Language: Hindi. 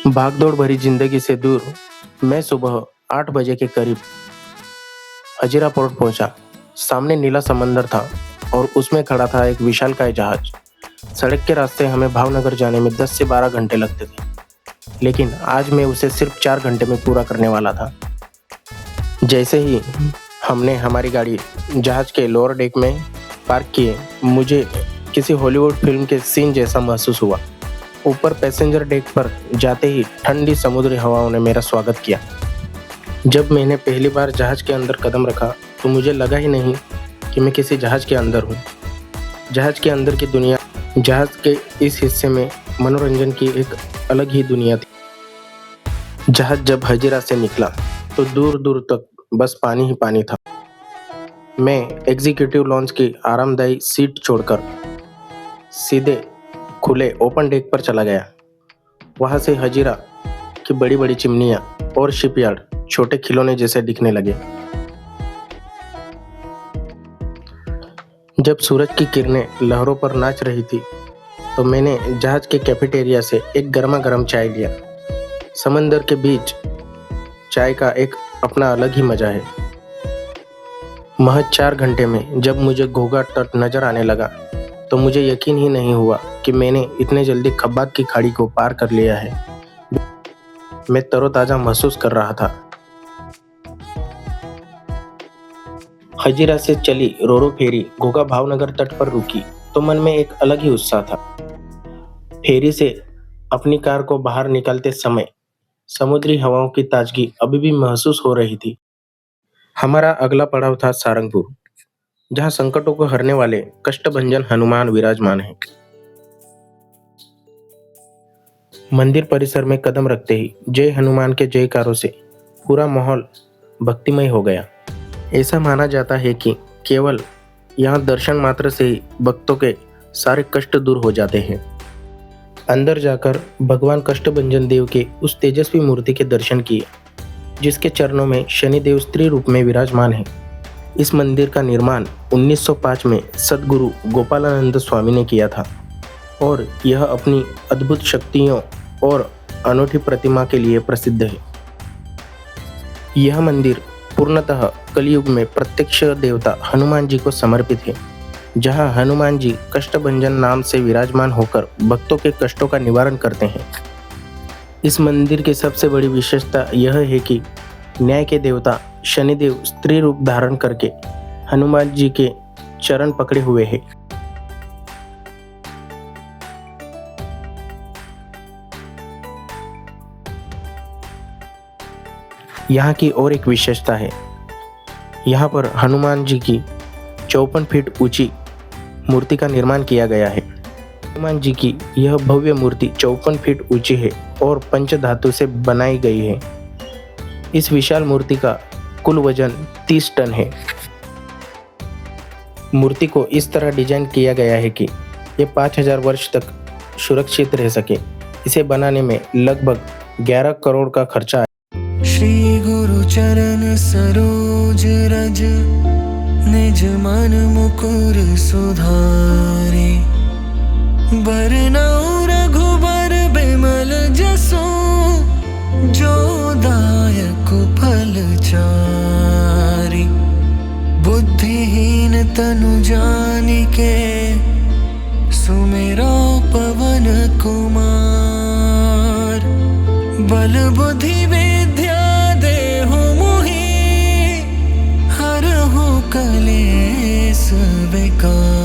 भागदौड़ भरी जिंदगी से दूर मैं सुबह 8 बजे के करीब हजीरा पोर्ट पहुंचा। सामने नीला समंदर था और उसमें खड़ा था एक विशालकाय जहाज। सड़क के रास्ते हमें भावनगर जाने में 10 से 12 घंटे लगते थे, लेकिन आज मैं उसे सिर्फ 4 घंटे में पूरा करने वाला था। जैसे ही हमने हमारी गाड़ी जहाज के लोअर डेक में पार्क किए, मुझे किसी हॉलीवुड फिल्म के सीन जैसा महसूस हुआ। ऊपर पैसेंजर डेक पर जाते ही ठंडी समुद्री हवाओं ने मेरा स्वागत किया। जब मैंने पहली बार जहाज के अंदर कदम रखा तो मुझे लगा ही नहीं कि मैं किसी जहाज के अंदर हूँ। जहाज के अंदर की दुनिया, जहाज के इस हिस्से में मनोरंजन की एक अलग ही दुनिया थी। जहाज जब हजीरा से निकला तो दूर दूर तक बस पानी ही पानी था। मैं एग्जीक्यूटिव लॉन्च की आरामदायी सीट छोड़कर सीधे खुले ओपन डेक पर चला गया। वहां से हजीरा की बड़ी बड़ी चिमनियां और शिपयार्ड छोटे खिलौने जैसे दिखने लगे। जब सूरज की किरणें लहरों पर नाच रही थी तो मैंने जहाज के कैफेटेरिया से एक गर्मा गर्म चाय लिया। समंदर के बीच चाय का एक अपना अलग ही मजा है। महज 4 घंटे में जब मुझे घोघा तट नजर आने लगा तो मुझे यकीन ही नहीं हुआ कि मैंने इतने जल्दी खब्बात की खाड़ी को पार कर लिया है। मैं तरोताजा महसूस कर रहा था। हजीरा से चली रोरो फेरी घोघा भावनगर तट पर रुकी तो मन में एक अलग ही उत्साह था। फेरी से अपनी कार को बाहर निकालते समय समुद्री हवाओं की ताजगी अभी भी महसूस हो रही थी। हमारा अगला पड़ाव था सारंगपुर, जहां संकटों को हरने वाले कष्टभंजन हनुमान विराजमान हैं। मंदिर परिसर में कदम रखते ही जय हनुमान के जयकारों से पूरा माहौल भक्तिमय हो गया। ऐसा माना जाता है कि केवल यहाँ दर्शन मात्र से ही भक्तों के सारे कष्ट दूर हो जाते हैं। अंदर जाकर भगवान कष्टभंजन देव के उस तेजस्वी मूर्ति के दर्शन किए, जिसके चरणों में शनिदेव स्त्री रूप में विराजमान है। इस मंदिर का निर्माण 1905 में सद्गुरु गोपालानंद स्वामी ने किया था और यह अपनी अद्भुत शक्तियों और अनूठी प्रतिमा के लिए प्रसिद्ध है। यह मंदिर पूर्णतः कलयुग में प्रत्यक्ष देवता हनुमान जी को समर्पित है, जहां हनुमान जी कष्टभंजन नाम से विराजमान होकर भक्तों के कष्टों का निवारण करते हैं। इस मंदिर की सबसे बड़ी विशेषता यह है कि न्याय के देवता शनिदेव स्त्री रूप धारण करके हनुमान जी के चरण पकड़े हुए हैं। यहाँ की और एक विशेषता है, यहाँ पर हनुमान जी की 54 फीट ऊंची मूर्ति का निर्माण किया गया है। हनुमान जी की यह भव्य मूर्ति 54 फीट ऊंची है और पंचधातु से बनाई गई है। इस विशाल मूर्ति का कुल वजन 30 टन है। मूर्ति को इस तरह डिजाइन किया गया है कि ये 5000 वर्ष तक सुरक्षित रह सके। इसे बनाने में लगभग 11 करोड़ का खर्चा आया। श्री गुरु चरण सरोज रज निज मन मुकुर सुधारे, बरनउँ रघुबर बिमल जसो, जो दायक फल चारि। बुद्धिहीन तनु जानिके, सुमिरो पवन कुमार। बल बुद्धि विद्या देहु मोहि, हरहु कलेस विकार।